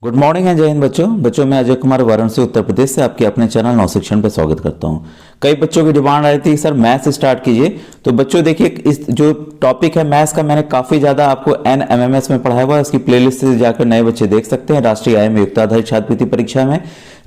Good morning and जय हिंद बच्चों मैं अजय कुमार वाराणसी उत्तर प्रदेश से आपके अपने चैनल नौ शिक्षण पे स्वागत करता हूं। कई बच्चों की डिमांड आई थी सर मैथ्स स्टार्ट कीजिए। तो बच्चों देखिए इस जो टॉपिक है मैथ्स का मैंने काफी ज्यादा आपको NMMS में पढ़ाया हुआ है। उसकी प्लेलिस्ट से जाकर नए बच्चे देख सकते हैं राष्ट्रीय आय में युक्ताधारी छात्रवृत्ति परीक्षा में।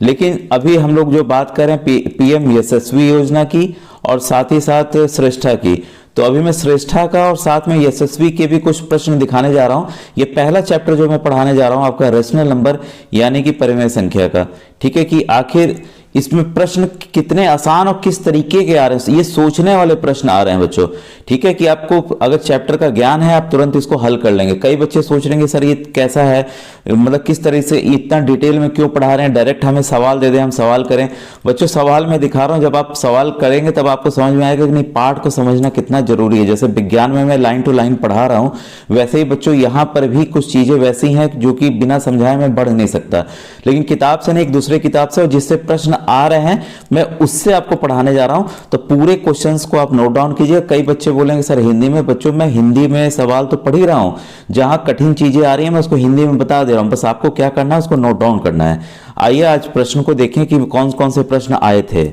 लेकिन अभी हम लोग जो बात कर रहे हैं PM यशस्वी योजना की और साथ ही साथ श्रेष्ठा की। तो अभी मैं श्रेष्ठा का और साथ में यशस्वी के भी कुछ प्रश्न दिखाने जा रहा हूं। ये पहला चैप्टर जो मैं पढ़ाने जा रहा हूं आपका रेशनल नंबर यानी कि परिमेय संख्या का। ठीक है कि आखिर इसमें प्रश्न कितने आसान और किस तरीके के आ रहे हैं, ये सोचने वाले प्रश्न आ रहे हैं बच्चों। ठीक है कि आपको अगर चैप्टर का ज्ञान है आप तुरंत इसको हल कर लेंगे। कई बच्चे सोच रहे हैं सर ये कैसा है, मतलब किस तरह से इतना डिटेल में क्यों पढ़ा रहे हैं, डायरेक्ट हमें सवाल दे दें हम सवाल करें। बच्चों सवाल मैं दिखा रहा हूं, जब आप सवाल करेंगे तब आपको समझ में आएगा कि नहीं पाठ को समझना कितना जरूरी है। जैसे विज्ञान में मैं लाइन टू लाइन पढ़ा रहा हूं वैसे ही बच्चों यहां पर भी कुछ चीजें वैसी हैं जो कि बिना समझाए मैं बढ़ नहीं सकता। लेकिन किताब से नहीं, एक दूसरे किताब से और जिससे प्रश्न आ रहे हैं मैं उससे आपको पढ़ाने जा रहा हूं। तो पूरे क्वेश्चंस को आप नोट डाउन कीजिए। कई बच्चे बोलेंगे सर हिंदी में, बच्चों मैं हिंदी में सवाल तो पढ़ ही रहा हूं, जहां कठिन चीजें आ रही हैं मैं उसको हिंदी में बता दे रहा हूं, बस आपको क्या करना है उसको नोट डाउन करना है। आइए आज प्रश्न को देखें कि कौन कौन से प्रश्न आए थे।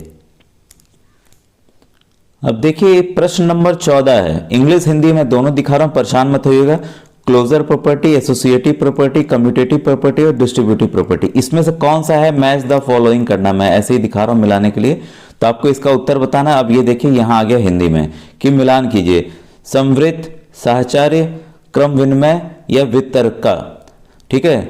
अब देखिए प्रश्न नंबर 14 है, इंग्लिश हिंदी में दोनों दिखा रहा हूं, परेशान मत होइएगा। Closure property, associative property, commutative property और डिस्ट्रीब्यूटिव प्रॉपर्टी, इसमें से कौन सा है मैच द फॉलोइंग करना। मैं ऐसे ही दिखा रहा हूं मिलाने के लिए, तो आपको इसका उत्तर बताना। अब ये देखिए यहां आ गया हिंदी में कि मिलान कीजिए समवृत्त, साहचर्य, क्रम विनिमय या वितर्क का। ठीक है,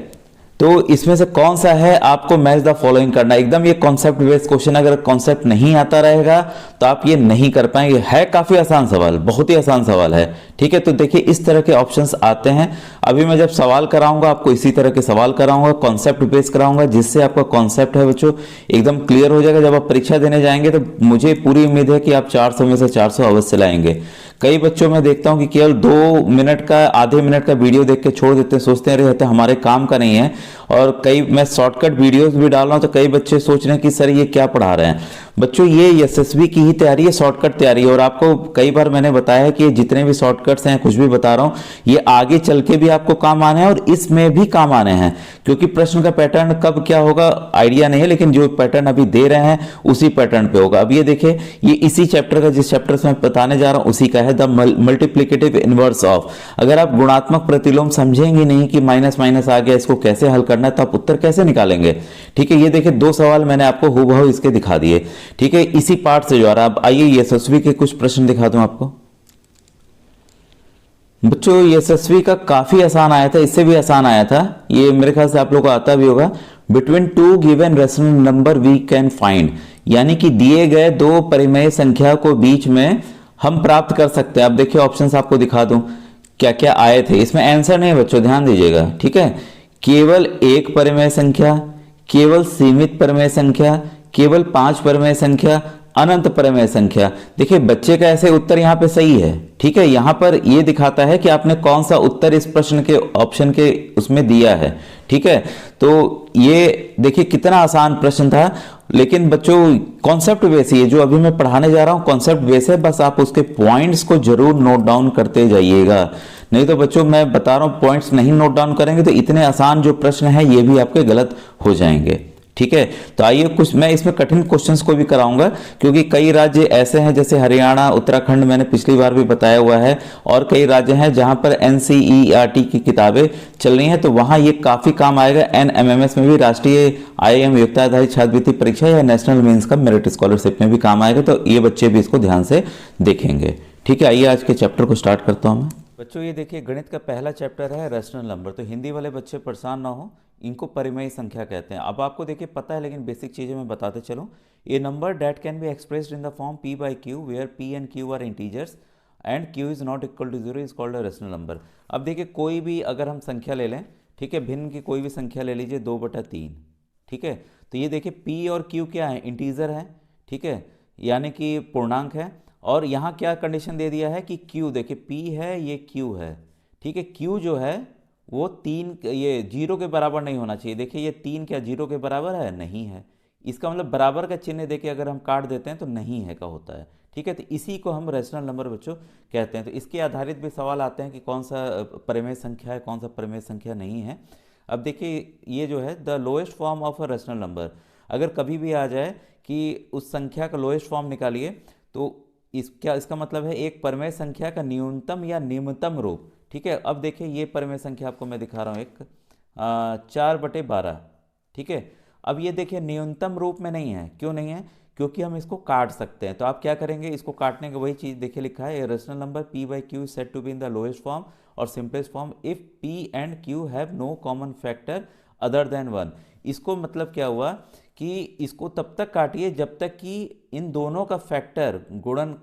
तो इसमें से कौन सा है आपको मैच द फॉलोइंग करना। एकदम ये कॉन्सेप्ट बेस्ड क्वेश्चन, अगर कॉन्सेप्ट नहीं आता रहेगा तो आप ये नहीं कर पाएंगे। है काफी आसान सवाल, बहुत ही आसान सवाल है। ठीक है, तो देखिए इस तरह के ऑप्शंस आते हैं। अभी मैं जब सवाल कराऊंगा आपको इसी तरह के सवाल कराऊंगा, कॉन्सेप्ट बेस्ड कराऊंगा, जिससे आपका कॉन्सेप्ट है बच्चों एकदम क्लियर हो जाएगा। जब आप परीक्षा देने जाएंगे तो मुझे पूरी उम्मीद है कि आप 400 में से 400 अवश्य लाएंगे। कई बच्चों में देखता हूं कि केवल 2 मिनट का, आधे मिनट का वीडियो देख के छोड़ देते हैं, सोचते हैं अरे तो हमारे काम का नहीं है। और कई मैं शॉर्टकट वीडियोस भी डाल रहा हूं तो कई बच्चे सोच रहे हैं कि सर ये क्या पढ़ा रहे हैं। बच्चों ये यशस्वी की ही तैयारी है, शॉर्टकट तैयारी है। और आपको कई बार मैंने बताया है कि जितने भी शॉर्टकट्स हैं, कुछ भी बता रहा हूं, ये आगे चल के भी आपको काम आने हैं और इसमें भी काम आने हैं। क्योंकि प्रश्न का पैटर्न कब क्या होगा आइडिया नहीं है, लेकिन जो पैटर्न अभी दे रहे हैं उसी पैटर्न पे होगा। अब ये देखिए ये इसी चैप्टर का, जिस चैप्टर से मैं बताने जा रहा हूं उसी का है, द मल्टीप्लिकेटिव इनवर्स ऑफ। अगर आप गुणात्मक प्रतिलोम समझेंगे नहीं कि माइनस माइनस आ गया इसको कैसे हल करना है, तो आप उत्तर कैसे निकालेंगे। ठीक है, ये देखिए 2 सवाल मैंने आपको हूबहू इसके दिखा दिए। ठीक है, इसी पार्ट से जो आ रहा है। अब आइए यशस्वी के कुछ प्रश्न दिखा दूं आपको। बच्चों यशस्वी का काफी आसान आया था, इससे भी आसान आया था, ये मेरे ख्याल से आप लोगों को आता भी होगा। Between 2 given rational number we can find, यानी कि दिए गए 2 परिमेय संख्या को बीच में हम प्राप्त कर सकते हैं। अब देखिए ऑप्शंस आपको दिखा दूं क्या क्या आए थे। इसमें आंसर नहीं बच्चों, ध्यान दीजिएगा। ठीक है, केवल 1 परिमेय संख्या, केवल सीमित परिमेय संख्या, केवल 5 परिमेय संख्या, अनंत परिमेय संख्या। देखिए बच्चे का ऐसे उत्तर यहां पे सही है। ठीक है, यहां पर यह दिखाता है कि आपने कौन सा उत्तर इस प्रश्न के ऑप्शन के उसमें दिया है। ठीक है, तो ये देखिए कितना आसान प्रश्न था। लेकिन बच्चों कॉन्सेप्ट बेस है, जो अभी मैं पढ़ाने जा रहा हूं कॉन्सेप्ट बेस है, बस आप उसके पॉइंट्स को जरूर नोट डाउन करते जाइएगा। नहीं तो बच्चों मैं बता रहा हूं पॉइंट्स नहीं नोट डाउन करेंगे तो इतने आसान जो प्रश्न है ये भी आपके गलत हो जाएंगे। ठीक है, तो आइए कुछ मैं इसमें कठिन क्वेश्चंस को भी कराऊंगा, क्योंकि कई राज्य ऐसे हैं जैसे हरियाणा, उत्तराखंड, मैंने पिछली बार भी बताया हुआ है, और कई राज्य हैं जहां पर NCERT की किताबें चल रही हैं, तो वहां ये काफी काम आएगा। NMMS में भी, राष्ट्रीय IIM युक्ताधारी छात्रवृत्ति परीक्षा या नेशनल मेंस का मेरिट स्कॉलरशिप में भी काम आएगा, तो ये बच्चे भी इसको ध्यान से देखेंगे। ठीक है, आइए आज के चैप्टर को स्टार्ट करता हूं मैं। बच्चों ये देखिए गणित का पहला चैप्टर है रेशनल नंबर। तो हिंदी वाले बच्चे परेशान ना हो, इनको परिमेय संख्या कहते हैं। अब आपको देखिए पता है, लेकिन बेसिक चीजें मैं बताते चलूं। A number that can be expressed in the form P by Q where P and Q are integers and Q is not equal to 0 is called a rational number. अब देखिए कोई भी अगर हम संख्या ले लें, ठीक है, भिन्न की कोई भी संख्या ले लीजिए 2/3। ठीक है, तो ये देखिए P और Q क्या है, इंटीजर है। ठीक है, यानी कि पूर्णांक है। और यहाँ क्या कंडीशन दे दिया है कि Q देखिए P है, ये Q है। ठीक है, Q जो है वो 3, ये 0 के बराबर नहीं होना चाहिए। देखिए ये 3 क्या 0 के बराबर है, नहीं है। इसका मतलब बराबर का चिन्ह देके अगर हम काट देते हैं तो नहीं है का होता है। ठीक है, तो इसी को हम रेशनल नंबर बच्चों कहते हैं। तो इसके आधारित भी सवाल आते हैं कि कौन सा परिमेय संख्या है, कौन सा परिमेय संख्या नहीं है। अब देखिए ये जो है the lowest form of a rational number, अगर कभी भी आ जाए कि उस संख्या का लोएस्ट फॉर्म निकालिए तो इसका मतलब है एक परिमेय संख्या का न्यूनतम या निम्नतम रूप। ठीक है, अब देखिए ये परिमेय संख्या आपको मैं दिखा रहा हूँ एक 4/12। ठीक है, अब ये देखिए न्यूनतम रूप में नहीं है, क्यों नहीं है, क्योंकि हम इसको काट सकते हैं। तो आप क्या करेंगे, इसको काटने की वही चीज़ देखिए लिखा है, a rational number p by Q said to be in the lowest form और simplest form if p and q have no common factor other than 1। इसको मतलब क्या हुआ कि इसको तब तक काटिए जब तक कि इन दोनों का फैक्टर गुणन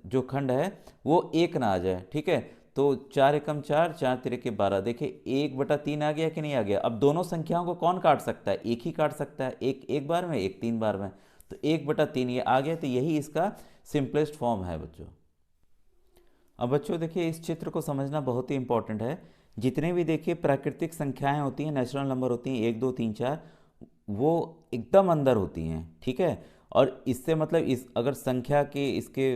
जो खंड है वो 1 ना आ जाए। ठीक है, तो 4 एकम 4, 4 तिरके 12, देखिए 1/3 आ गया कि नहीं आ गया। अब दोनों संख्याओं को कौन काट सकता है, एक ही काट सकता है, एक एक बार में, एक 3 बार में, तो 1/3 ये आ गया, तो यही इसका सिंपलेस्ट फॉर्म है बच्चों। अब बच्चों देखिए इस चित्र को समझना बहुत ही इंपॉर्टेंट है। जितने भी देखिए प्राकृतिक संख्याएं होती हैं, नेचुरल नंबर होती हैं 1 2 3 4, वो एकदम अंदर होती हैं। ठीक है, और इससे मतलब इस अगर संख्या के इसके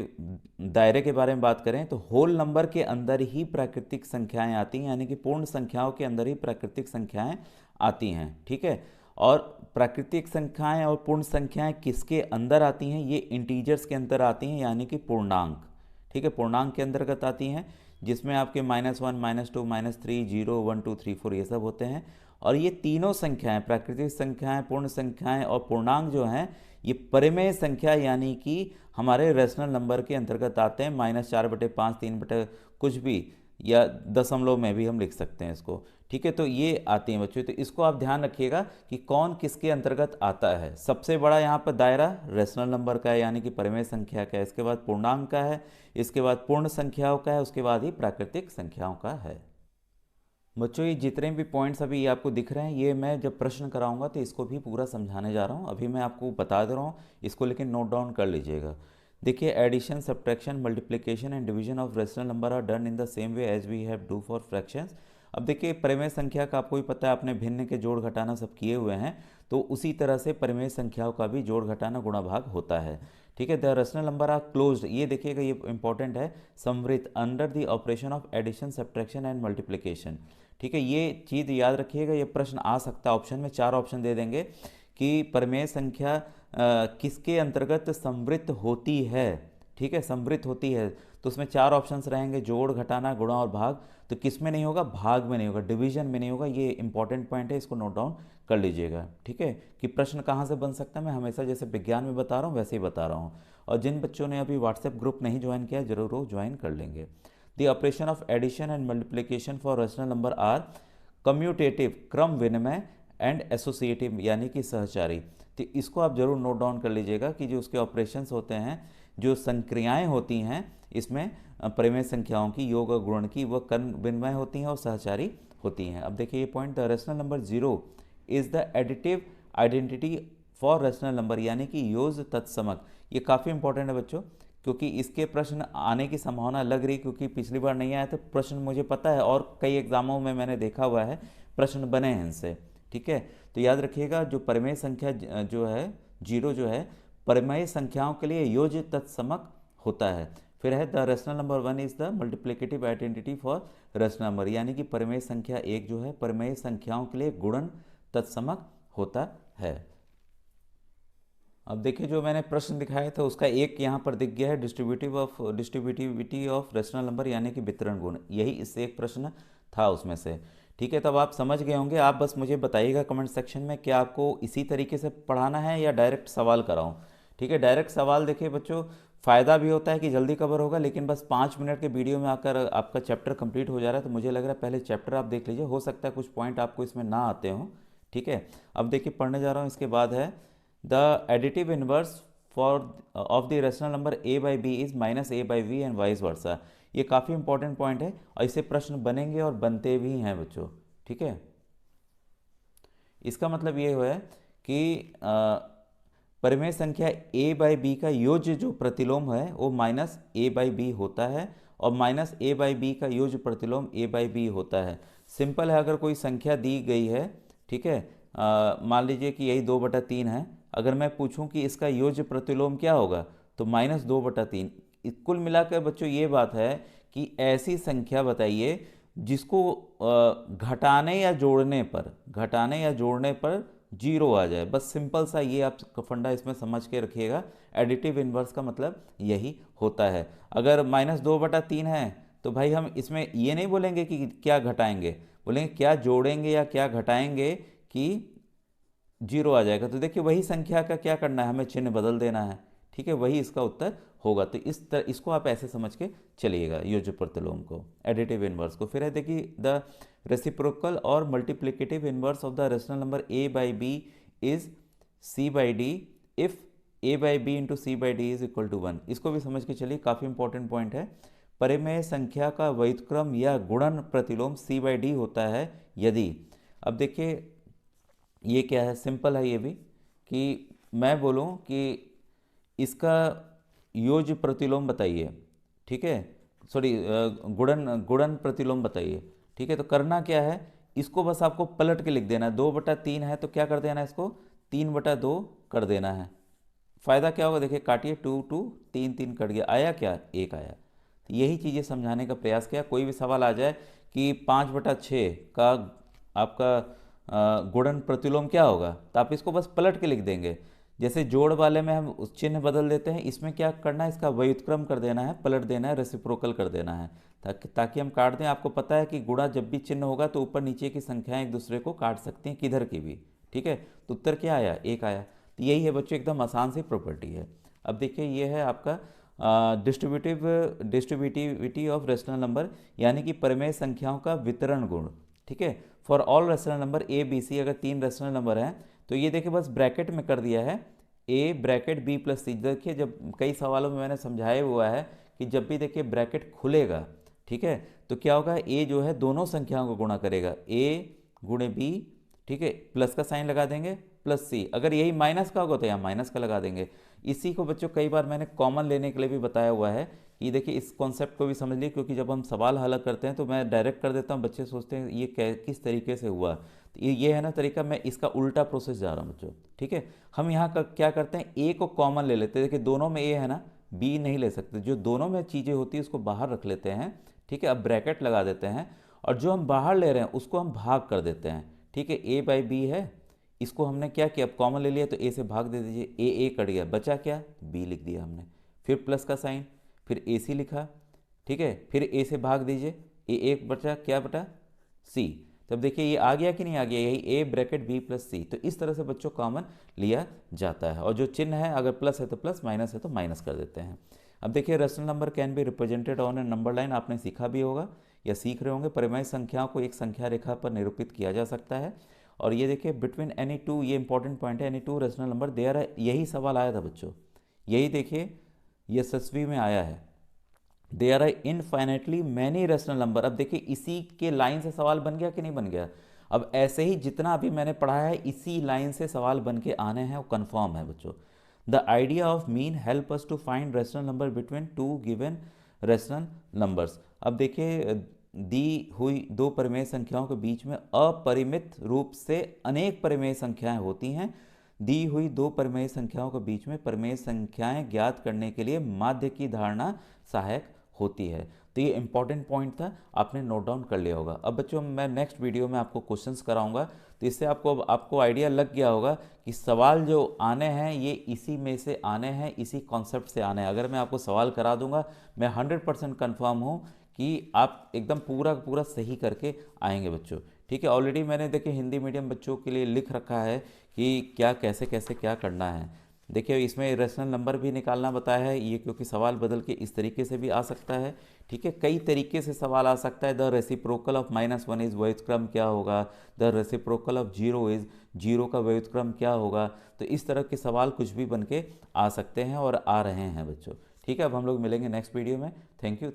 दायरे के बारे में बात करें तो होल नंबर के अंदर ही प्राकृतिक संख्याएं आती हैं, यानी कि पूर्ण संख्याओं के अंदर ही प्राकृतिक संख्याएं आती हैं। ठीक है, और प्राकृतिक संख्याएं और पूर्ण संख्याएं किसके अंदर आती हैं, ये इंटीजर्स के अंदर आती हैं, यानी कि पूर्णांक। ठीक है, पूर्णांक के अंतर्गत आती हैं, जिसमें आपके -1 -2 -3 0 1 2 3 4 ये सब होते हैं। और ये तीनों संख्याएं, प्राकृतिक संख्याएं, पूर्ण संख्याएं और पूर्णांक जो हैं, ये परिमेय संख्या यानी कि हमारे रेशनल नंबर के अंतर्गत आते हैं। -4/5 3 कुछ भी, या दशमलव में भी हम लिख सकते हैं इसको। ठीक है, तो ये आती हैं बच्चों, तो इसको आप ध्यान रखिएगा कि कौन किसके अंतर्गत आता है। सबसे बड़ा यहाँ पर दायरा रेशनल नंबर का है, यानी कि परिमेय संख्या का है, इसके बाद पूर्णांक का है, इसके बाद पूर्ण संख्याओं का है, उसके बाद ही प्राकृतिक संख्याओं का है। बच्चों ये जितने भी पॉइंट्स अभी ये आपको दिख रहे हैं, ये मैं जब प्रश्न कराऊंगा तो इसको भी पूरा समझाने जा रहा हूँ। अभी मैं आपको बता दे रहा हूँ, इसको लेकिन नोट डाउन कर लीजिएगा। देखिए addition, subtraction, multiplication and division of rational number are done in the same way as we have do for fractions. अब देखिए परिमेय संख्या का आपको भी पता है, आपने भिन्न के जोड़ घटाना सब किए हुए हैं, तो उसी तरह से परिमेय संख्याओं का भी जोड़ घटाना गुणा भाग होता है। ठीक है, the rational number are closed, ये देखिएगा ये इंपॉर्टेंट है, समृत under the operation of addition, subtraction and multiplication. ठीक है, ये चीज़ याद रखिएगा, ये प्रश्न आ सकता है। ऑप्शन में 4 ऑप्शन दे देंगे कि परिमेय संख्या किसके अंतर्गत समृद्ध होती है। ठीक है, समृद्ध होती है, तो उसमें 4 ऑप्शंस रहेंगे, जोड़, घटाना, गुणा और भाग। तो किस में नहीं होगा, भाग में नहीं होगा, डिवीजन में नहीं होगा। ये इंपॉर्टेंट पॉइंट है, इसको नोट डाउन कर लीजिएगा। ठीक है, कि प्रश्न कहाँ से बन सकता है, मैं हमेशा जैसे विज्ञान में बता रहा हूँ वैसे ही बता रहा हूँ। और जिन बच्चों ने अभी व्हाट्सएप ग्रुप नहीं ज्वाइन किया, जरूर वो ज्वाइन कर लेंगे। The operation of addition and multiplication for rational number are commutative, क्रम विनिमय, एंड एसोसिएटिव यानी कि सहचारी। तो इसको आप जरूर नोट डाउन कर लीजिएगा कि जो उसके ऑपरेशंस होते हैं, जो संक्रियाएं होती हैं इसमें परिमेय संख्याओं की, योग और गुणन की, वह क्रम विनिमय होती हैं और सहचारी होती हैं। अब देखिए ये point, the rational number 0 is the additive identity for rational number, यानी कि योज तत्समक। ये काफ़ी इंपॉर्टेंट है बच्चों, क्योंकि इसके प्रश्न आने की संभावना लग रही, क्योंकि पिछली बार नहीं आया था प्रश्न, मुझे पता है, और कई एग्जामों में मैंने देखा हुआ है प्रश्न बने हैं इनसे। ठीक है, तो याद रखिएगा जो परिमेय संख्या जो है 0 जो है परिमेय संख्याओं के लिए योज्य तत्समक होता है। फिर है the rational number 1 is the multiplicative identity for rational number, यानी कि परिमेय संख्या 1 जो है परिमेय संख्याओं के लिए गुणन तत्समक होता है। अब देखिए जो मैंने प्रश्न दिखाया था उसका एक यहाँ पर दिख गया है, डिस्ट्रीब्यूटिविटी ऑफ रेशनल नंबर, यानी कि वितरण गुण, यही इससे एक प्रश्न था उसमें से। ठीक है, तब आप समझ गए होंगे। आप बस मुझे बताइएगा कमेंट सेक्शन में कि आपको इसी तरीके से पढ़ाना है या डायरेक्ट सवाल कराऊं। ठीक है, डायरेक्ट सवाल देखिए बच्चों फ़ायदा भी होता है कि जल्दी कवर होगा, लेकिन बस 5 मिनट के वीडियो में आकर आपका चैप्टर कंप्लीट हो जा रहा है, तो मुझे लग रहा है पहले चैप्टर आप देख लीजिए, हो सकता है कुछ पॉइंट आपको इसमें ना आते हों। ठीक है, अब देखिए पढ़ने जा रहा हूँ, इसके बाद है the additive inverse for of the rational number a by b is -a by b and vice versa. ये काफ़ी इंपॉर्टेंट पॉइंट है और इससे प्रश्न बनेंगे और बनते भी हैं बच्चों। ठीक है, इसका मतलब ये है कि परिमेय संख्या a बाई बी का योज्य जो प्रतिलोम है वो -a बाई बी होता है, और -a बाई बी का योज्य प्रतिलोम a बाई बी होता है। सिंपल है, अगर कोई संख्या दी गई है, ठीक है, मान लीजिए कि यही 2/3 है, अगर मैं पूछूं कि इसका योज्य प्रतिलोम क्या होगा तो -2/3। कुल मिलाकर बच्चों ये बात है कि ऐसी संख्या बताइए जिसको घटाने या जोड़ने पर जीरो आ जाए। बस सिंपल सा ये आप फंडा इसमें समझ के रखिएगा। एडिटिव इन्वर्स का मतलब यही होता है। अगर -2/3 है तो भाई हम इसमें ये नहीं बोलेंगे कि क्या घटाएंगे, बोलेंगे क्या जोड़ेंगे या क्या घटाएंगे कि जीरो आ जाएगा। तो देखिए वही संख्या का क्या करना है, हमें चिन्ह बदल देना है, ठीक है, वही इसका उत्तर होगा। तो इसको आप ऐसे समझ के चलिएगा, योज्य प्रतिलोम को, एडिटिव इनवर्स को। फिर है देखिए द रेसिप्रोकल और multiplicative inverse of the rational number a by b is c by d if a by b into c by d is equal to 1। इसको भी समझ के चलिए, काफ़ी इंपॉर्टेंट पॉइंट है। परिमेय संख्या का व्युत्क्रम या गुणन प्रतिलोम c बाई डी होता है यदि, अब देखिए ये क्या है, सिंपल है ये भी, कि मैं बोलूं कि इसका योज्य प्रतिलोम बताइए, ठीक है, सॉरी गुणन प्रतिलोम बताइए, ठीक है। तो करना क्या है, इसको बस आपको पलट के लिख देना है। 2/3 है तो क्या कर देना है, इसको 3/2 कर देना है। फ़ायदा क्या होगा, देखिए काटिए, 2 2 3 3 कट गया, आया क्या, 1 आया। तो यही चीज़ें समझाने का प्रयास किया। कोई भी सवाल आ जाए कि 5/6 का आपका गुणन प्रतिलोम क्या होगा, तो आप इसको बस पलट के लिख देंगे। जैसे जोड़ वाले में हम उस चिन्ह बदल देते हैं, इसमें क्या करना है, इसका व्युत्क्रम कर देना है, पलट देना है, रेसिप्रोकल कर देना है, ताकि हम काट दें। आपको पता है कि गुणा जब भी चिन्ह होगा तो ऊपर नीचे की संख्याएं एक दूसरे को काट सकती हैं, किधर की भी, ठीक है। तो उत्तर क्या आया, 1 आया। तो यही है बच्चों, एकदम आसान सी प्रॉपर्टी है। अब देखिए ये है आपका डिस्ट्रीब्यूटिविटी ऑफ रेशनल नंबर, यानी कि परिमेय संख्याओं का वितरण गुण, ठीक है। For all rational number a b c, अगर 3 रेशनल नंबर हैं तो ये देखिए बस ब्रैकेट में कर दिया है, ए ब्रैकेट बी प्लस सी। देखिए जब कई सवालों में मैंने समझाया हुआ है कि जब भी देखिए ब्रैकेट खुलेगा, ठीक है, तो क्या होगा, ए जो है दोनों संख्याओं को गुणा करेगा, ए गुणे बी, ठीक है, प्लस का साइन लगा देंगे, प्लस सी। अगर यही माइनस का होगा तो यहाँ माइनस का लगा देंगे। इसी को बच्चों कई बार मैंने कॉमन लेने के लिए भी बताया हुआ है कि देखिए इस कॉन्सेप्ट को भी समझ लीजिए, क्योंकि जब हम सवाल हल करते हैं तो मैं डायरेक्ट कर देता हूँ, बच्चे सोचते हैं ये किस तरीके से हुआ। तो ये है ना तरीका, मैं इसका उल्टा प्रोसेस जा रहा हूँ बच्चों, ठीक है। हम यहाँ का क्या करते हैं, ए को कॉमन ले लेते हैं। देखिए दोनों में ए है ना, बी नहीं ले सकते, जो दोनों में चीज़ें होती है उसको बाहर रख लेते हैं, ठीक है। अब ब्रैकेट लगा देते हैं और जो हम बाहर ले रहे हैं उसको हम भाग कर देते हैं, ठीक है। ए बाई बी है, इसको हमने क्या किया, अब कॉमन ले लिया तो ए से भाग दे दीजिए, ए कट गया, बचा क्या, बी लिख दिया हमने। फिर प्लस का साइन, फिर ए सी लिखा, ठीक है, फिर ए से भाग दीजिए, एक बचा, क्या बटा, सी। तब देखिए ये आ गया कि नहीं आ गया, यही ए ब्रैकेट बी प्लस सी। तो इस तरह से बच्चों कॉमन लिया जाता है, और जो चिन्ह है अगर प्लस है तो प्लस, माइनस है तो माइनस कर देते हैं। अब देखिए rational number can be represented on A number line, आपने सीखा भी होगा या सीख रहे होंगे। परिमेय संख्याओं को एक संख्या रेखा पर निरूपित किया जा सकता है। और ये देखिए बिटवीन एनी टू, ये इंपॉर्टेंट पॉइंट है, any two rational number there है, यही सवाल आया था बच्चों, यही देखिए यशस्वी में आया है, there are infinitely many rational number. अब देखिए इसी के लाइन से सवाल बन गया कि नहीं बन गया। अब ऐसे ही जितना अभी मैंने पढ़ा है इसी लाइन से सवाल बन के आने हैं, वो कन्फर्म है बच्चों। The idea of mean help us to find rational number between two given rational numbers. अब देखिए दी हुई दो परिमेय संख्याओं के बीच में अपरिमित रूप से अनेक परिमेय संख्याएं होती हैं। दी हुई दो परिमेय संख्याओं के बीच में परिमेय संख्याएं ज्ञात करने के लिए माध्य की धारणा सहायक होती है। तो ये इंपॉर्टेंट पॉइंट था, आपने नोट डाउन कर लिया होगा। अब बच्चों मैं नेक्स्ट वीडियो में आपको क्वेश्चंस कराऊंगा, तो इससे आपको आइडिया लग गया होगा कि सवाल जो आने हैं ये इसी में से आने हैं, इसी कॉन्सेप्ट से आने हैं। अगर मैं आपको सवाल करा दूंगा, मैं 100% कन्फर्म हूँ कि आप एकदम पूरा सही करके आएंगे बच्चों, ठीक है। ऑलरेडी मैंने देखिए हिंदी मीडियम बच्चों के लिए लिख रखा है कि क्या कैसे कैसे क्या करना है। देखिए इसमें रेशनल नंबर भी निकालना बताया है, ये क्योंकि सवाल बदल के इस तरीके से भी आ सकता है, ठीक है। कई तरीके से सवाल आ सकता है। द रेसिप्रोकल ऑफ -1 इज व्युत्क्रम क्या होगा, द रेसिप्रोकल ऑफ 0 इज 0 का व्युत्क्रम क्या होगा। तो इस तरह के सवाल कुछ भी बन के आ सकते हैं और आ रहे हैं बच्चों, ठीक है। अब हम लोग मिलेंगे नेक्स्ट वीडियो में। Thank you.